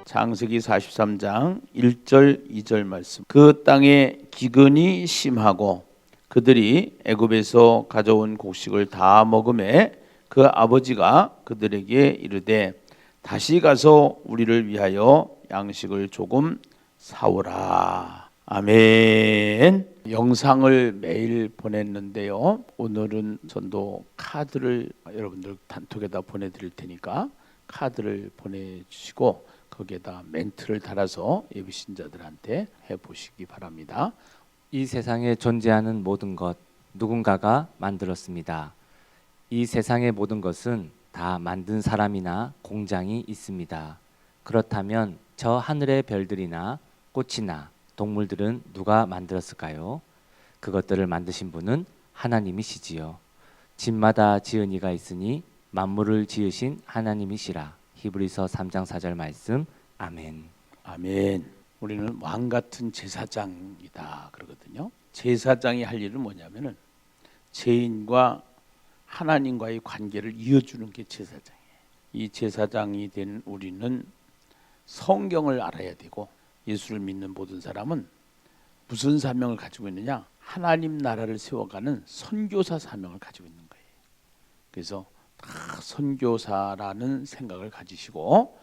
창세기 43장 1절 2절 말씀. 그 땅에 기근이 심하고 그들이 애굽에서 가져온 곡식을 다 먹음에 그 아버지가 그들에게 이르되 다시 가서 우리를 위하여 양식을 조금 사오라. 아멘. 영상을 매일 보냈는데요. 오늘은 전도 카드를 여러분들 단톡에다 보내드릴 테니까 카드를 보내주시고 거기에다 멘트를 달아서 예비신자들한테 해보시기 바랍니다. 이 세상에 존재하는 모든 것 누군가가 만들었습니다. 이 세상의 모든 것은 다 만든 사람이나 공장이 있습니다. 그렇다면 저 하늘의 별들이나 꽃이나 동물들은 누가 만들었을까요? 그것들을 만드신 분은 하나님이시지요. 집마다 지은 이가 있으니 만물을 지으신 하나님이시라. 히브리서 3장 4절 말씀. 아멘. 아멘. 우리는 왕 같은 제사장이다 그러거든요. 제사장이 할 일은 뭐냐면은 죄인과 하나님과의 관계를 이어주는 게 제사장이에요. 이 제사장이 된 우리는 성경을 알아야 되고, 예수를 믿는 모든 사람은 무슨 사명을 가지고 있느냐? 하나님 나라를 세워가는 선교사 사명을 가지고 있는 거예요. 그래서 다 선교사라는 생각을 가지시고,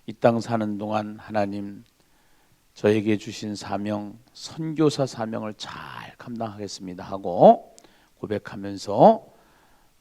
이 땅 사는 동안 하나님 저에게 주신 사명, 선교사 사명을 잘 감당하겠습니다 하고 고백하면서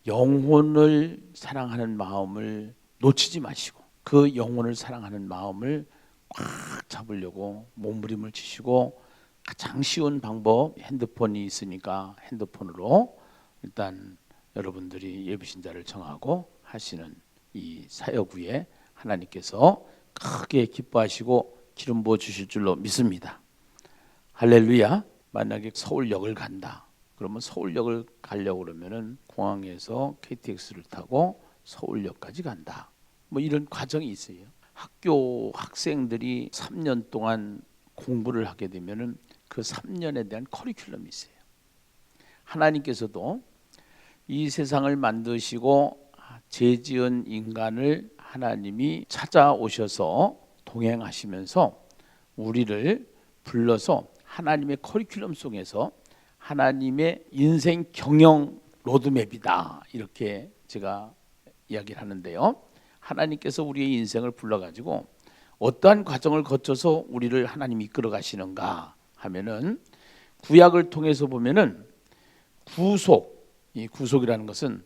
영혼을 사랑하는 마음을 놓치지 마시고 그 영혼을 사랑하는 마음을 꽉 잡으려고 몸부림을 치시고, 가장 쉬운 방법, 핸드폰이 있으니까 핸드폰으로 일단 여러분들이 예비신자를 정하고 하시는 이 사역 후에 하나님께서 크게 기뻐하시고 기름 부어 주실 줄로 믿습니다. 할렐루야. 만약에 서울역을 간다 그러면 서울역을 가려고 그러면은 공항에서 KTX를 타고 서울역까지 간다, 뭐 이런 과정이 있어요. 학교 학생들이 3년 동안 공부를 하게 되면은 그 3년에 대한 커리큘럼이 있어요. 하나님께서도 이 세상을 만드시고 죄 지은 인간을 하나님이 찾아오셔서 동행하시면서 우리를 불러서 하나님의 커리큘럼 속에서 하나님의 인생 경영 로드맵이다, 이렇게 제가 이야기를 하는데요. 하나님께서 우리의 인생을 불러가지고 어떠한 과정을 거쳐서 우리를 하나님이 이끌어 가시는가 하면은, 구약을 통해서 보면은 이 구속이라는 것은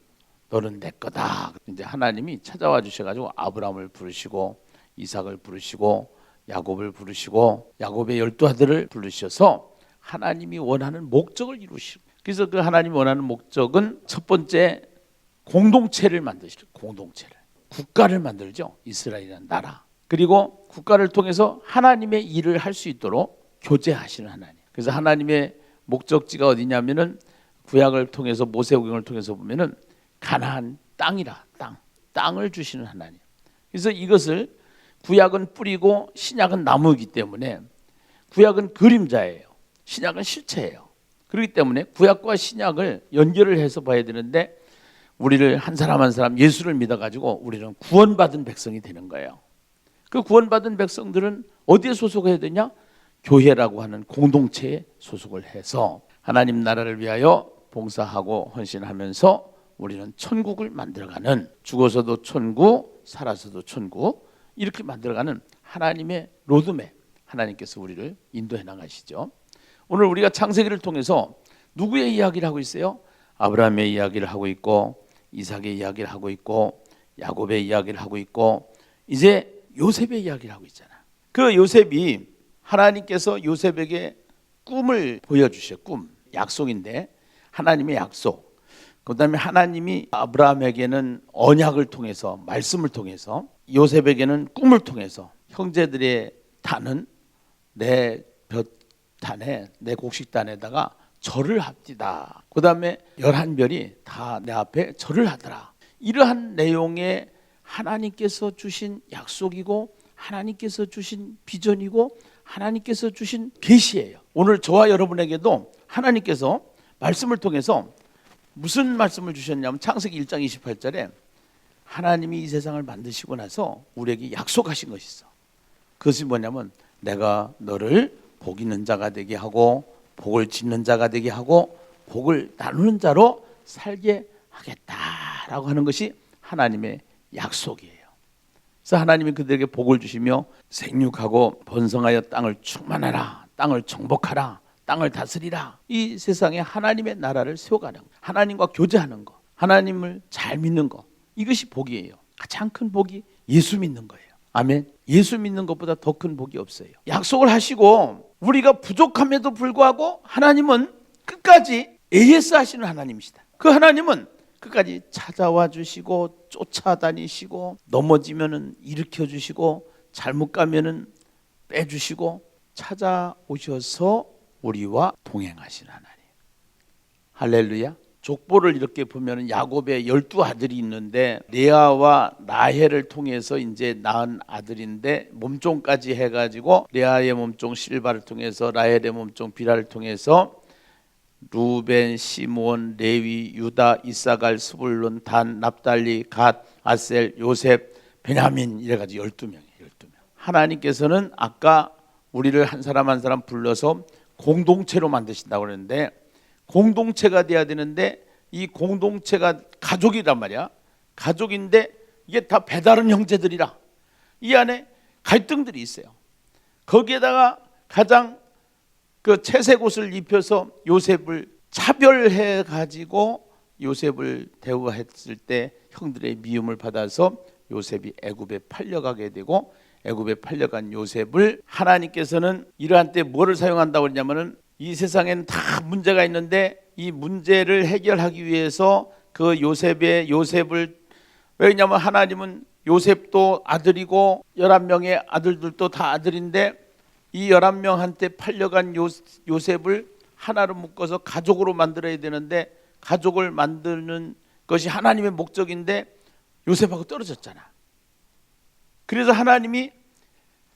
너는 내 거다. 이제 하나님이 찾아와 주셔가지고 아브라함을 부르시고 이삭을 부르시고 야곱을 부르시고 야곱의 12아들을 부르셔서 하나님이 원하는 목적을 이루시고, 그래서 그 하나님이 원하는 목적은 첫 번째 공동체를 만드시죠. 공동체를, 국가를 만들죠. 이스라엘이라는 나라. 그리고 국가를 통해서 하나님의 일을 할 수 있도록 교제하시는 하나님. 그래서 하나님의 목적지가 어디냐면은 구약을 통해서 모세오경을 통해서 보면은 가나안 땅이라, 땅을 주시는 하나님. 그래서 이것을, 구약은 뿌리고 신약은 나무이기 때문에 구약은 그림자예요. 신약은 실체예요. 그렇기 때문에 구약과 신약을 연결을 해서 봐야 되는데, 우리를 한 사람 한 사람 예수를 믿어가지고 우리는 구원받은 백성이 되는 거예요. 그 구원받은 백성들은 어디에 소속해야 되냐? 교회라고 하는 공동체에 소속을 해서 하나님 나라를 위하여 봉사하고 헌신하면서 우리는 천국을 만들어가는, 죽어서도 천국, 살아서도 천국, 이렇게 만들어가는 하나님의 로드맵, 하나님께서 우리를 인도해 나가시죠. 오늘 우리가 창세기를 통해서 누구의 이야기를 하고 있어요? 아브라함의 이야기를 하고 있고, 이삭의 이야기를 하고 있고, 야곱의 이야기를 하고 있고, 이제 요셉의 이야기를 하고 있잖아. 그 요셉이, 하나님께서 요셉에게 꿈을 보여주셔. 꿈, 약속인데 하나님의 약속. 그 다음에 하나님이 아브라함에게는 언약을 통해서, 말씀을 통해서, 요셉에게는 꿈을 통해서 형제들의 단은 내 볕단에, 내 곡식단에다가 절을 합디다. 그 다음에 11별이 다 내 앞에 절을 하더라. 이러한 내용의 하나님께서 주신 약속이고 하나님께서 주신 비전이고 하나님께서 주신 계시예요. 오늘 저와 여러분에게도 하나님께서 말씀을 통해서 무슨 말씀을 주셨냐면, 창세기 1장 28절에 하나님이 이 세상을 만드시고 나서 우리에게 약속하신 것이 있어. 그것이 뭐냐면 내가 너를 복 있는 자가 되게 하고 복을 짓는 자가 되게 하고 복을 나누는 자로 살게 하겠다라고 하는 것이 하나님의 약속이에요. 그래서 하나님이 그들에게 복을 주시며 생육하고 번성하여 땅을 충만하라, 땅을 정복하라, 땅을 다스리라. 이 세상에 하나님의 나라를 세워가는 거, 하나님과 교제하는 거, 하나님을 잘 믿는 거, 이것이 복이에요. 가장 큰 복이 예수 믿는 거예요. 아멘. 예수 믿는 것보다 더 큰 복이 없어요. 약속을 하시고 우리가 부족함에도 불구하고 하나님은 끝까지 AS 하시는 하나님이시다. 그 하나님은 끝까지 찾아와 주시고 쫓아다니시고 넘어지면은 일으켜 주시고 잘못 가면은 빼주시고 찾아오셔서 우리와 동행하시는 하나님. 할렐루야. 족보를 이렇게 보면은 야곱의 12아들이 있는데 레아와 라헬을 통해서 이제 낳은 아들인데 몸종까지 해가지고 레아의 몸종 실바를 통해서 라헬의 몸종 비라를 통해서 루벤, 시므온, 레위, 유다, 이사갈, 스불론, 단, 납달리, 갓, 아셀, 요셉, 베냐민 이래가지고 12명이에요. 12명. 하나님께서는 아까 우리를 한 사람 한 사람 불러서 공동체로 만드신다고 그러는데 공동체가 돼야 되는데 이 공동체가 가족이란 말이야. 가족인데 이게 다 배다른 형제들이라 이 안에 갈등들이 있어요. 거기에다가 가장 그 채색 옷을 입혀서 요셉을 차별해 가지고 요셉을 대우했을 때 형들의 미움을 받아서 요셉이 애굽에 팔려가게 되고 애굽에 팔려간 요셉을 하나님께서는 이러한 때 뭐를 사용한다고 그러냐면은 이 세상에는 다 문제가 있는데 이 문제를 해결하기 위해서 그 요셉을 왜냐하면 하나님은 요셉도 아들이고 11명의 아들들도 다 아들인데 이 11명한테 팔려간 요셉을 하나로 묶어서 가족으로 만들어야 되는데 가족을 만드는 것이 하나님의 목적인데 요셉하고 떨어졌잖아. 그래서 하나님이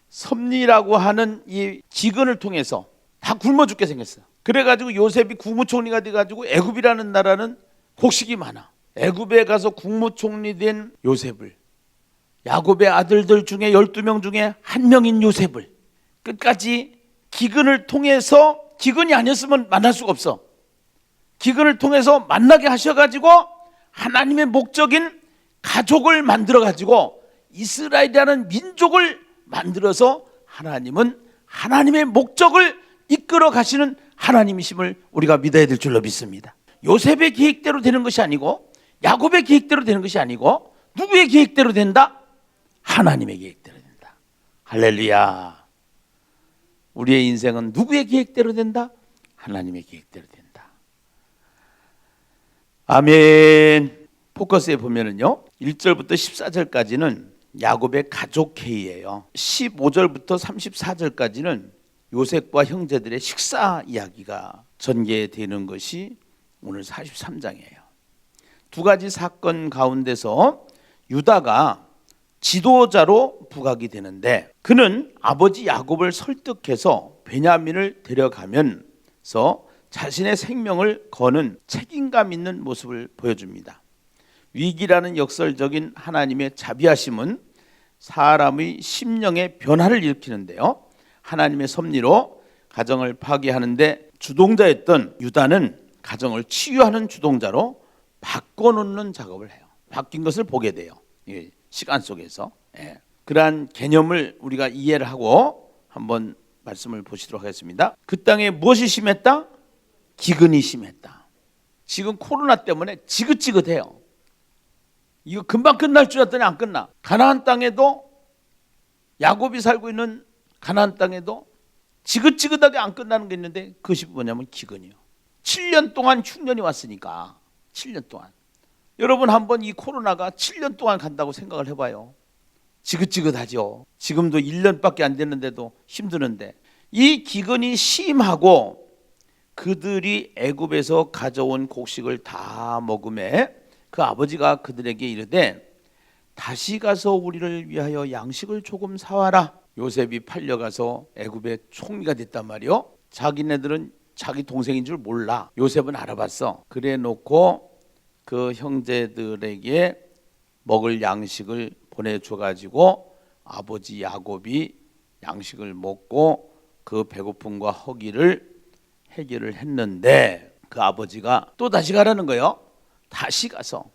섭리라고 하는 이 직언을 통해서 다 굶어 죽게 생겼어. 그래가지고 요셉이 국무총리가 돼가지고 애굽이라는 나라는 곡식이 많아. 애굽에 가서 국무총리 된 요셉을 야곱의 아들들 중에 12명 중에 한 명인 요셉을 끝까지 기근을 통해서 기근이 아니었으면 만날 수가 없어. 기근을 통해서 만나게 하셔가지고 하나님의 목적인 가족을 만들어가지고 이스라엘이라는 민족을 만들어서 하나님은 하나님의 목적을 이끌어 가시는 하나님이심을 우리가 믿어야 될 줄로 믿습니다. 요셉의 계획대로 되는 것이 아니고 야곱의 계획대로 되는 것이 아니고 누구의 계획대로 된다? 하나님의 계획대로 된다. 할렐루야. 우리의 인생은 누구의 계획대로 된다? 하나님의 계획대로 된다. 아멘. 포커스에 보면은요 1절부터 14절까지는 야곱의 가족회의예요. 15절부터 34절까지는 요셉과 형제들의 식사 이야기가 전개되는 것이 오늘 43장이에요. 두 가지 사건 가운데서 유다가 지도자로 부각이 되는데 그는 아버지 야곱을 설득해서 베냐민을 데려가면서 자신의 생명을 거는 책임감 있는 모습을 보여줍니다. 위기라는 역설적인 하나님의 자비하심은 사람의 심령의 변화를 일으키는데요. 하나님의 섭리로 가정을 파괴하는데 주동자였던 유다는 가정을 치유하는 주동자로 바꿔놓는 작업을 해요. 바뀐 것을 보게 돼요. 시간 속에서. 그러한 개념을 우리가 이해를 하고 한번 말씀을 보시도록 하겠습니다. 그 땅에 무엇이 심했다? 기근이 심했다. 지금 코로나 때문에 지긋지긋해요. 이거 금방 끝날 줄 알았더니 안 끝나. 가나안 땅에도 야곱이 살고 있는 가나안 땅에도 지긋지긋하게 안 끝나는 게 있는데 그것이 뭐냐면 기근이요. 7년 동안 흉년이 왔으니까 7년 동안. 여러분 한번 이 코로나가 7년 동안 간다고 생각을 해봐요. 지긋지긋하죠. 지금도 1년밖에 안 됐는데도 힘드는데 이 기근이 심하고 그들이 애굽에서 가져온 곡식을 다 먹음에 그 아버지가 그들에게 이르되 다시 가서 우리를 위하여 양식을 조금 사와라. 요셉이 팔려가서 애굽의 총리가 됐단 말이요. 자기네들은 자기 동생인 줄 몰라. 요셉은 알아봤어. 그래 놓고 그 형제들에게 먹을 양식을 보내줘가지고 아버지 야곱이 양식을 먹고 그 배고픔과 허기를 해결을 했는데 그 아버지가 또 다시 가라는 거예요. 다시 가서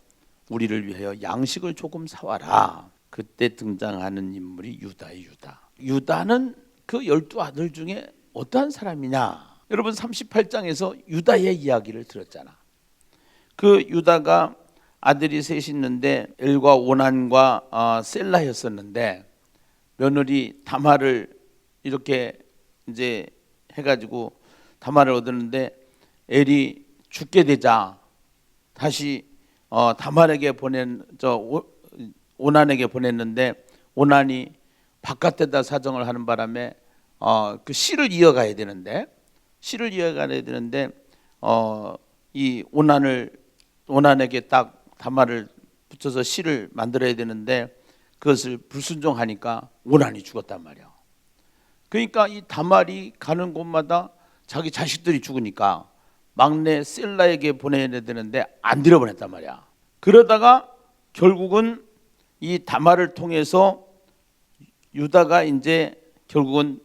우리를 위하여 양식을 조금 사와라. 그때 등장하는 인물이 유다의 유다. 유다는 그 12아들 중에 어떠한 사람이냐? 여러분 38장에서 유다의 이야기를 들었잖아. 그 유다가 아들이 셋이 있는데 엘과 오난과 셀라였었는데 며느리 다말을 이렇게 이제 해가지고 다말을 얻었는데 엘이 죽게 되자 다시 다말에게 오난에게 보냈는데 오난이 바깥에다 사정을 하는 바람에 그 씨를 이어가야 되는데 이 오난에게 딱 다말을 붙여서 씨를 만들어야 되는데 그것을 불순종하니까 오난이 죽었단 말이야. 그러니까 이 다말이 가는 곳마다 자기 자식들이 죽으니까 막내 셀라에게 보내야 되는데 안 들여보냈단 말이야. 그러다가 결국은 이 다말을 통해서 유다가 이제 결국은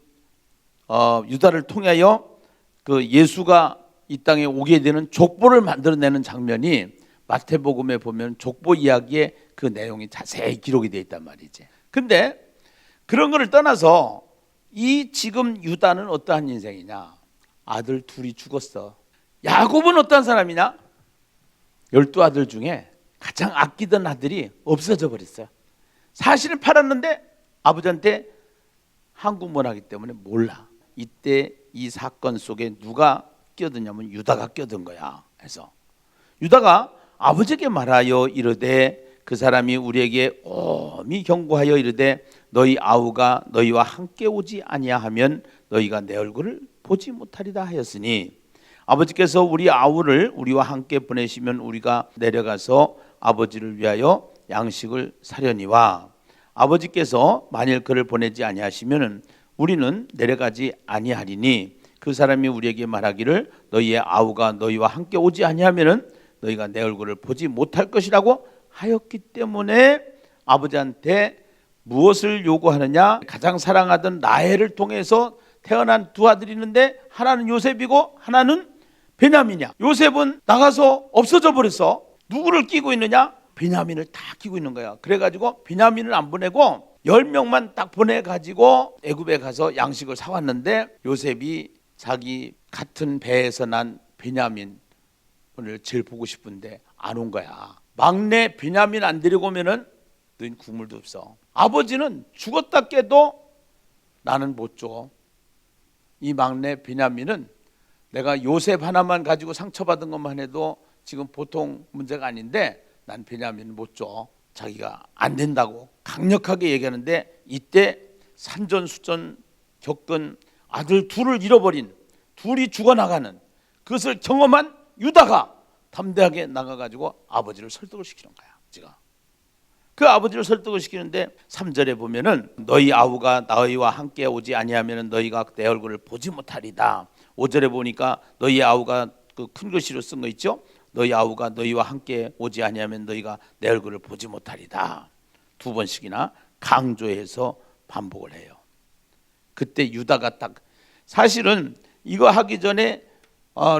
유다를 통하여 그 예수가 이 땅에 오게 되는 족보를 만들어내는 장면이 마태복음에 보면 족보 이야기에 그 내용이 자세히 기록이 되어 있단 말이지. 근데 그런 거를 떠나서 이 지금 유다는 어떠한 인생이냐? 아들 둘이 죽었어. 야곱은 어떠한 사람이냐? 12아들 중에 가장 아끼던 아들이 없어져 버렸어요. 사실은 팔았는데 아버지한테 한국문화이기 때문에 몰라. 이때 이 사건 속에 누가 끼어드냐면 유다가 끼어든 거야. 그래서 유다가 아버지에게 말하여 이르되 그 사람이 우리에게 엄히 경고하여 이르되 너희 아우가 너희와 함께 오지 아니하면 너희가 내 얼굴을 보지 못하리다 하였으니 아버지께서 우리 아우를 우리와 함께 보내시면 우리가 내려가서 아버지를 위하여 양식을 사려니와 아버지께서 만일 그를 보내지 아니하시면 우리는 내려가지 아니하리니 그 사람이 우리에게 말하기를 너희의 아우가 너희와 함께 오지 아니하면 너희가 내 얼굴을 보지 못할 것이라고 하였기 때문에 아버지한테 무엇을 요구하느냐? 가장 사랑하던 라헬을 통해서 태어난 두 아들이 있는데 하나는 요셉이고 하나는 베냐민이야. 요셉은 나가서 없어져 버렸어. 누구를 끼고 있느냐? 베냐민을 다 끼고 있는 거야. 그래가지고 베냐민을 안 보내고 10명만 딱 보내가지고 애굽에 가서 양식을 사왔는데 요셉이 자기 같은 배에서 난 베냐민을 제일 보고 싶은데 안 온 거야. 막내 베냐민 안 데리고 오면은 너희는 국물도 없어. 아버지는 죽었다 깨도 나는 못 줘. 이 막내 베냐민은 내가 요셉 하나만 가지고 상처받은 것만 해도 지금 보통 문제가 아닌데 난 베냐민은 못 줘. 자기가 안 된다고 강력하게 얘기하는데 이때 산전수전 겪은 아들 둘을 잃어버린 둘이 죽어나가는 그것을 경험한 유다가 담대하게 나가가지고 아버지를 설득을 시키는 거야. 지가 그 아버지를 설득을 시키는데 3절에 보면은 너희 아우가 너희와 함께 오지 아니하면 너희가 내 얼굴을 보지 못하리다. 5절에 보니까 너희 아우가 그 큰 글씨로 쓴 거 있죠. 너희 아우가 너희와 함께 오지 아니하면 너희가 내 얼굴을 보지 못하리다. 두 번씩이나 강조해서 반복을 해요. 그때 유다가 딱 사실은 이거 하기 전에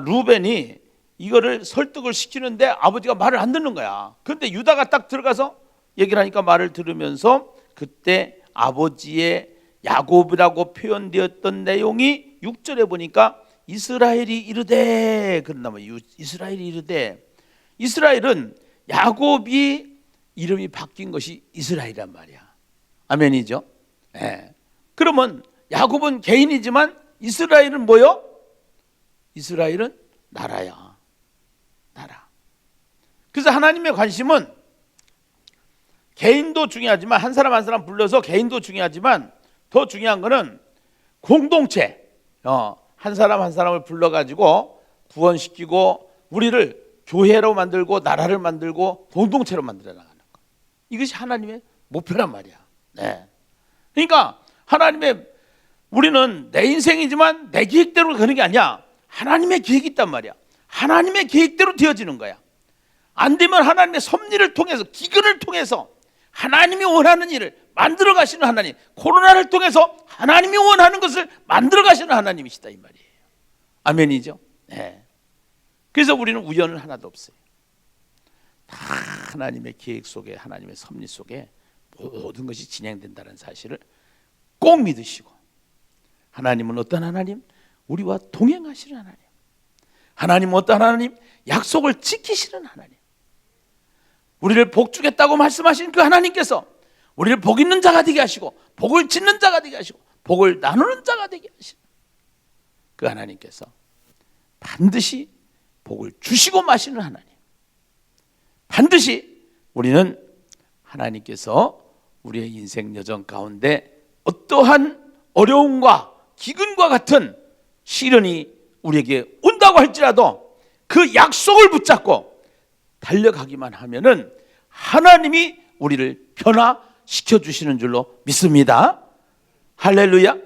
루벤이 이거를 설득을 시키는데 아버지가 말을 안 듣는 거야. 그런데 유다가 딱 들어가서 얘기를 하니까 말을 들으면서 그때 아버지의 야곱이라고 표현되었던 내용이 6절에 보니까 이스라엘이 이르되 그런다 말이야. 이스라엘이 이르되 이스라엘은 야곱이 이름이 바뀐 것이 이스라엘이란 말이야. 아멘이죠? 네. 그러면 야곱은 개인이지만 이스라엘은 뭐요? 이스라엘은 나라야. 나라. 그래서 하나님의 관심은 개인도 중요하지만 한 사람 한 사람 불러서 개인도 중요하지만 더 중요한 거는 공동체. 한 사람 한 사람을 불러가지고 구원시키고 우리를 교회로 만들고 나라를 만들고 공동체로 만들어 나가는 것. 이것이 하나님의 목표란 말이야. 네. 그러니까 하나님의 우리는 내 인생이지만 내 계획대로 가는 게 아니야. 하나님의 계획이 있단 말이야. 하나님의 계획대로 되어지는 거야. 안 되면 하나님의 섭리를 통해서 기근을 통해서 하나님이 원하는 일을 만들어 가시는 하나님, 코로나를 통해서 하나님이 원하는 것을 만들어 가시는 하나님이시다 이 말이에요. 아멘이죠? 네. 그래서 우리는 우연은 하나도 없어요. 다 하나님의 계획 속에, 하나님의 섭리 속에 모든 것이 진행된다는 사실을 꼭 믿으시고, 하나님은 어떤 하나님? 우리와 동행하시는 하나님. 하나님은 어떤 하나님? 약속을 지키시는 하나님. 우리를 복 주겠다고 말씀하신 그 하나님께서 우리를 복 있는 자가 되게 하시고, 복을 짓는 자가 되게 하시고, 복을 나누는 자가 되게 하시는 그 하나님께서 반드시 복을 주시고 마시는 하나님. 반드시 우리는 하나님께서 우리의 인생 여정 가운데 어떠한 어려움과 기근과 같은 시련이 우리에게 온다고 할지라도 그 약속을 붙잡고 달려가기만 하면은 하나님이 우리를 변화시켜 주시는 줄로 믿습니다. 할렐루야.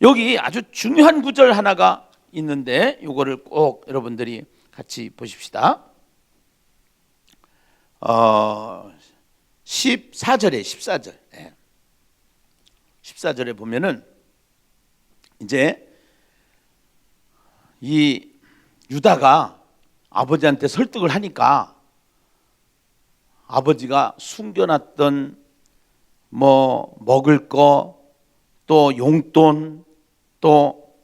여기 아주 중요한 구절 하나가 있는데 이거를 꼭 여러분들이 같이 보십시다. 14절에 14절. 14절에 보면은 이제 이 유다가 아버지한테 설득을 하니까 아버지가 숨겨놨던 뭐 먹을 거, 또 용돈, 또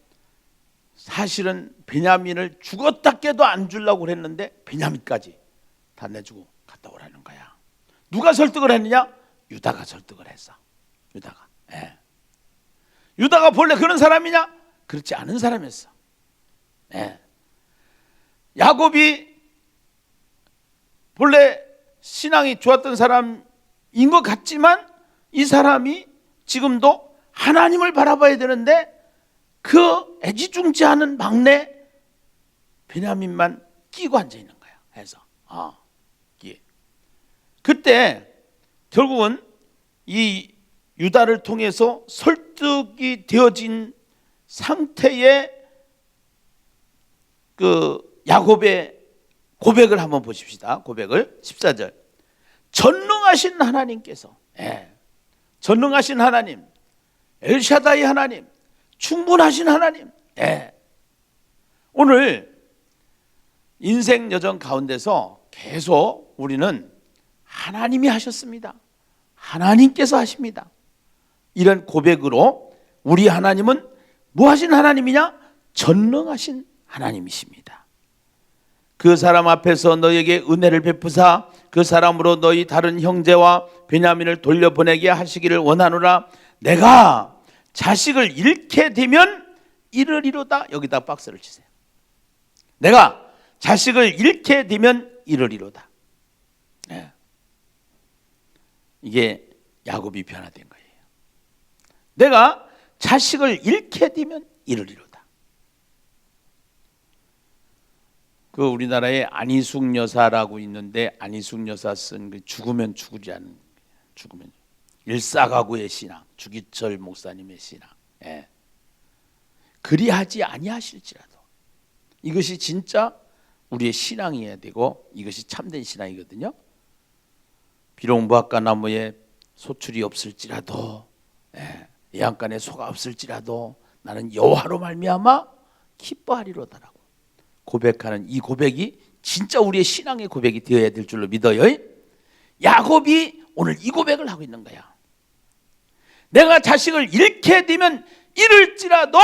사실은 베냐민을 죽었다 깨도 안 주려고 그랬는데 베냐민까지 다 내주고 갔다 오라는 거야. 누가 설득을 했느냐? 유다가 설득을 했어. 유다가. 유다가 본래 그런 사람이냐? 그렇지 않은 사람이었어. 야곱이 본래 신앙이 좋았던 사람인 것 같지만 이 사람이 지금도 하나님을 바라봐야 되는데 그 애지중지하는 막내 베냐민만 끼고 앉아 있는 거야. 해서 그때 결국은 이 유다를 통해서 설득이 되어진 상태의 그 야곱의 고백을 한번 보십시다. 고백을 14절. 전능하신 하나님께서, 전능하신 하나님, 엘샤다이 하나님, 충분하신 하나님. 오늘 인생 여정 가운데서 계속 우리는 하나님이 하셨습니다. 하나님께서 하십니다. 이런 고백으로 우리 하나님은 뭐 하신 하나님이냐? 전능하신 하나님이십니다. 그 사람 앞에서 너에게 은혜를 베푸사 그 사람으로 너희 다른 형제와 베냐민을 돌려보내게 하시기를 원하노라. 내가 자식을 잃게 되면 이르리로다. 여기다 박스를 치세요. 내가 자식을 잃게 되면 이르리로다. 이게 야곱이 변화된 거예요. 내가 자식을 잃게 되면 이르리로다. 그 우리나라에 안희숙 여사라고 있는데 안희숙 여사 쓴 그 죽으면 죽지 않는, 죽으면 일사가구의 신앙, 주기철 목사님의 신앙. 그리하지 아니하실지라도 이것이 진짜 우리의 신앙이어야 되고 이것이 참된 신앙이거든요. 비록 무화과 나무에 소출이 없을지라도 애양간에 소가 없을지라도 나는 여호와로 말미암아 기뻐하리로다라고 고백하는 이 고백이 진짜 우리의 신앙의 고백이 되어야 될 줄로 믿어요. 야곱이 오늘 이 고백을 하고 있는 거야. 내가 자식을 잃게 되면 잃을지라도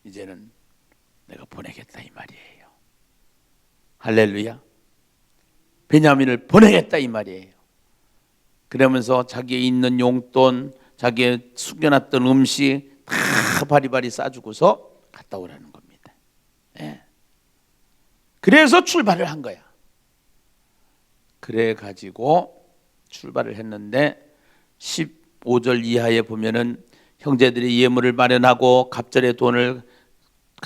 이제는 내가 보내겠다 이 말이에요. 할렐루야. 베냐민을 보내겠다 이 말이에요. 그러면서 자기의 있는 용돈, 자기의 숨겨놨던 음식 다 바리바리 싸주고서 갔다 오라는 겁니다. 그래서 출발을 한 거야. 그래 가지고 출발을 했는데 15절 이하에 보면은 형제들이 예물을 마련하고 갑절의 돈을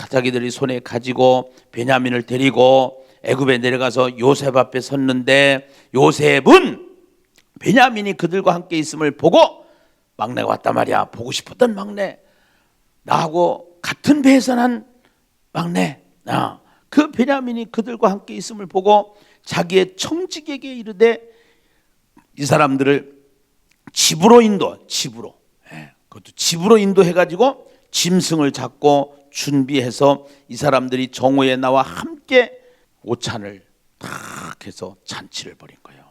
자기들이 손에 가지고 베냐민을 데리고 애굽에 내려가서 요셉 앞에 섰는데 요셉은 베냐민이 그들과 함께 있음을 보고 막내가 왔단 말이야. 보고 싶었던 막내, 나하고 같은 배에서 난 막내, 그 베냐민이 그들과 함께 있음을 보고 자기의 청직에게 이르되 이 사람들을 집으로 인도, 집으로. 그것도 집으로 인도해가지고 짐승을 잡고 준비해서 이 사람들이 정오에 나와 함께 오찬을 탁 해서 잔치를 벌인 거예요.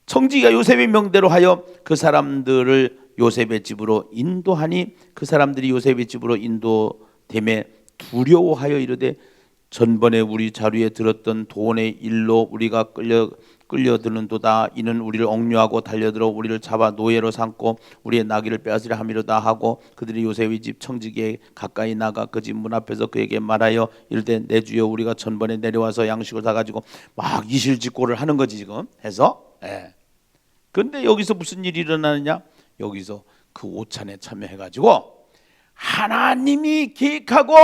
청지기가 요셉의 명대로 하여 그 사람들을 요셉의 집으로 인도하니 그 사람들이 요셉의 집으로 인도됨에 두려워하여 이르되 전번에 우리 자루에 들었던 돈의 일로 우리가 끌려드는도다. 이는 우리를 억류하고 달려들어 우리를 잡아 노예로 삼고 우리의 나귀를 빼앗으려 함이로다 하고 그들이 요셉의 집 청지기에 가까이 나가 그 집 문 앞에서 그에게 말하여 이르되 내 주여 우리가 전번에 내려와서 양식을 다 가지고 막 이실직고를 하는 거지 지금 해서. 근데 여기서 무슨 일이 일어나느냐? 여기서 그 오찬에 참여해가지고 하나님이 계획하고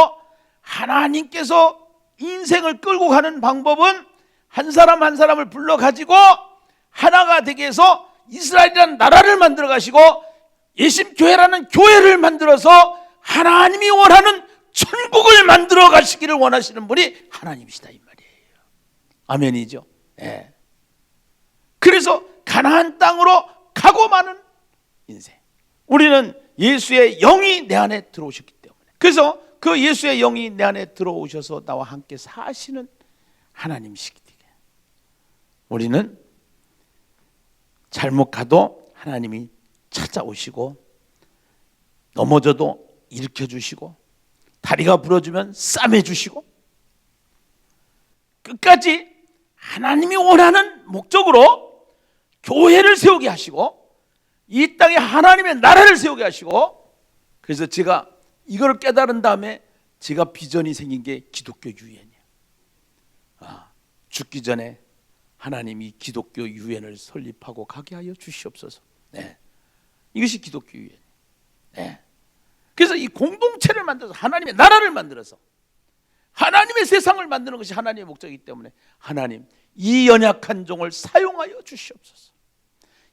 하나님께서 인생을 끌고 가는 방법은 한 사람 한 사람을 불러가지고 하나가 되게 해서 이스라엘이라는 나라를 만들어 가시고 예심교회라는 교회를 만들어서 하나님이 원하는 천국을 만들어 가시기를 원하시는 분이 하나님이시다 이 말이에요. 아멘이죠. 그래서 가나안 땅으로 가고 마는 인생. 우리는 예수의 영이 내 안에 들어오셨기 때문에, 그래서 그 예수의 영이 내 안에 들어오셔서 나와 함께 사시는 하나님이시기 때문에 우리는 잘못 가도 하나님이 찾아오시고 넘어져도 일으켜주시고 다리가 부러지면 싸매주시고 끝까지 하나님이 원하는 목적으로 교회를 세우게 하시고 이 땅에 하나님의 나라를 세우게 하시고, 그래서 제가 이걸 깨달은 다음에 제가 비전이 생긴 게 기독교 유엔이에요. 죽기 전에 하나님이 기독교 유엔을 설립하고 가게 하여 주시옵소서. 이것이 기독교 유엔. 그래서 이 공동체를 만들어서 하나님의 나라를 만들어서 하나님의 세상을 만드는 것이 하나님의 목적이기 때문에 하나님 이 연약한 종을 사용하여 주시옵소서.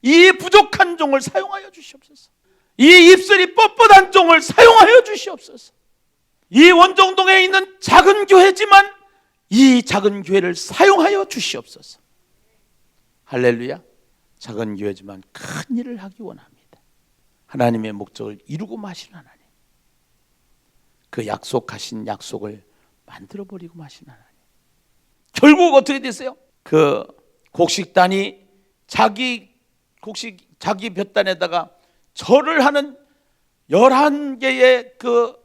이 부족한 종을 사용하여 주시옵소서. 이 입술이 뻣뻣한 종을 사용하여 주시옵소서. 이 원정동에 있는 작은 교회지만 이 작은 교회를 사용하여 주시옵소서. 할렐루야. 작은 교회지만 큰 일을 하기 원합니다. 하나님의 목적을 이루고 마시는 하나님, 그 약속하신 약속을 만들어버리고 마시는 하나님. 결국 어떻게 됐어요? 그 곡식단이 자기 볕단에다가 절을 하는 11개의 그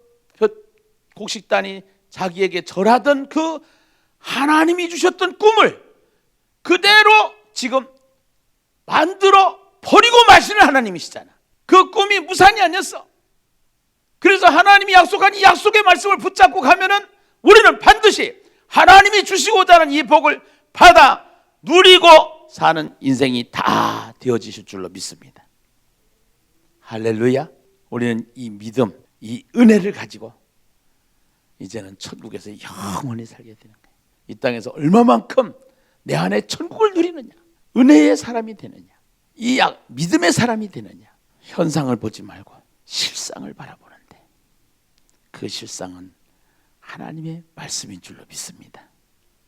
곡식단이 자기에게 절하던 그 하나님이 주셨던 꿈을 그대로 지금 만들어 버리고 마시는 하나님이시잖아. 그 꿈이 무산이 아니었어. 그래서 하나님이 약속한 이 약속의 말씀을 붙잡고 가면은 우리는 반드시 하나님이 주시고자 하는 이 복을 받아 누리고 사는 인생이 다 되어지실 줄로 믿습니다. 할렐루야. 우리는 이 믿음, 이 은혜를 가지고 이제는 천국에서 영원히 살게 되는 거예요. 이 땅에서 얼마만큼 내 안에 천국을 누리느냐, 은혜의 사람이 되느냐, 이 믿음의 사람이 되느냐. 현상을 보지 말고 실상을 바라보는데 그 실상은 하나님의 말씀인 줄로 믿습니다.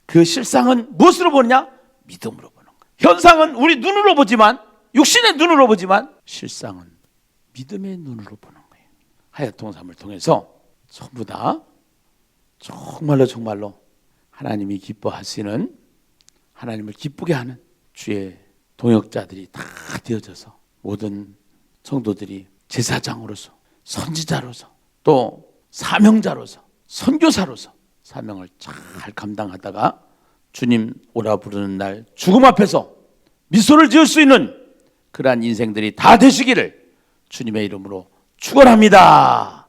그 실상은 무엇으로 보느냐? 믿음으로 보는 거예요. 현상은 우리 눈으로 보지만, 육신의 눈으로 보지만 실상은 믿음의 눈으로 보는 거예요. 하야통삼을 통해서 전부 다 정말로 하나님이 기뻐하시는, 하나님을 기쁘게 하는 주의 동역자들이 다 되어져서 모든 성도들이 제사장으로서, 선지자로서, 또 사명자로서, 선교사로서 사명을 잘 감당하다가 주님 오라 부르는 날 죽음 앞에서 미소를 지을 수 있는 그러한 인생들이 다 되시기를 주님의 이름으로 축원합니다.